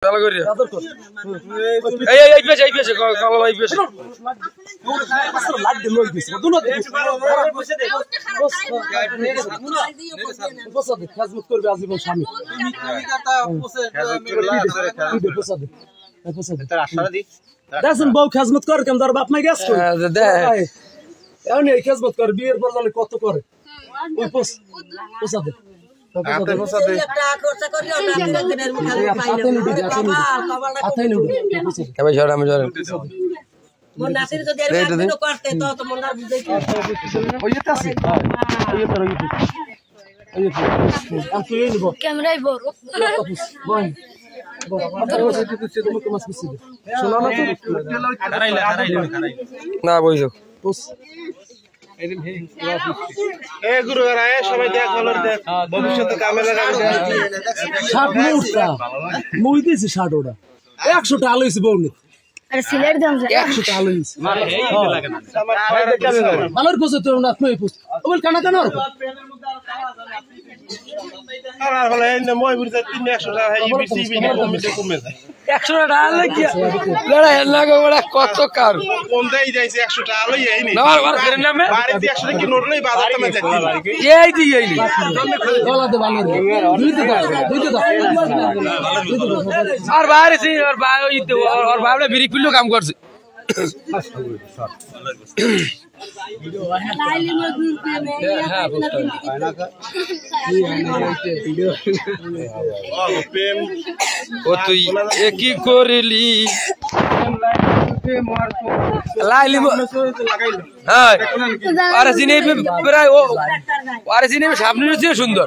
ভালো করে এই পেছে কালো এই পেছে লাগ দিল ওই পেছে দুনো বসে দে খাজমত করবে আজীবন স্বামী তুমি কথা বসে দে তার আশা দি দাসন বউ খাজমত কর কেন দর বাপ মাই গেছ কই দে এখন এই খাজমত কর বিয়ের পর জানি কত করে ওই বসে দে আতে বসে দে একটা খরচা করিও না দিনের মুখালে পাইলো তবে ঝড় আমি ঝড় মন নাসির যদি আর দিন করতে তো মন না বুঝাই ওই যেতে আছে ওই তোর ওই আম তুই নিব ক্যামেরাই বড় বল না বইছো এ গুরু রায় সবাই দেখ কলর দেখ ভবিষ্যতে কামে লাগাবে 60 মুটা মুই দিছি 60 ওটা 100 টা আলইছি বউনি আরে সিলেট দাম 100 টা আলইছি মারে এই দিতে লাগে না ভালোর কোসে তো না কই পুষ ওবল কানা কানা আর বলে এই মই বুঝতে 300 টাকা এই বিসিবি না কমে যায় 100 টাকা লাগি লড়া লাগো বড় কত কার কোন দেই যাইছে 100 টাকা লই এই নি না আর করে নামে বাড়ি 100 টাকা কি নোট লই বাজার তো মে যাইতি এই দি এই নি গলা দে ভালো দুই তো আর বাইরে সি আর ভাই ওই তো আর বাবলে বিরি কিলো কাম করছে লাইলি মজুর প্রেমে প্রেম ও তুই কি করলি লাইলি হ্যাঁ আরে জিনে প্রায় ও আরে জিনে সামনে রয়েছে সুন্দর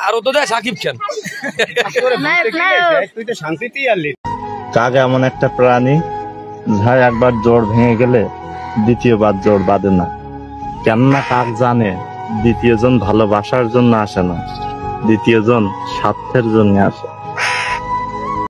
আর ও তো দেয় সাকিব খান তুই তো শান্তিতেই আনলি কাক এমন একটা প্রাণী যার একবার জোড় ভেঙে গেলে দ্বিতীয়বার জোড় বাঁধে না। কেননা কাক জানে দ্বিতীয়জন ভালোবাসার জন্য আসে না, দ্বিতীয়জন স্বার্থের জন্য আসে।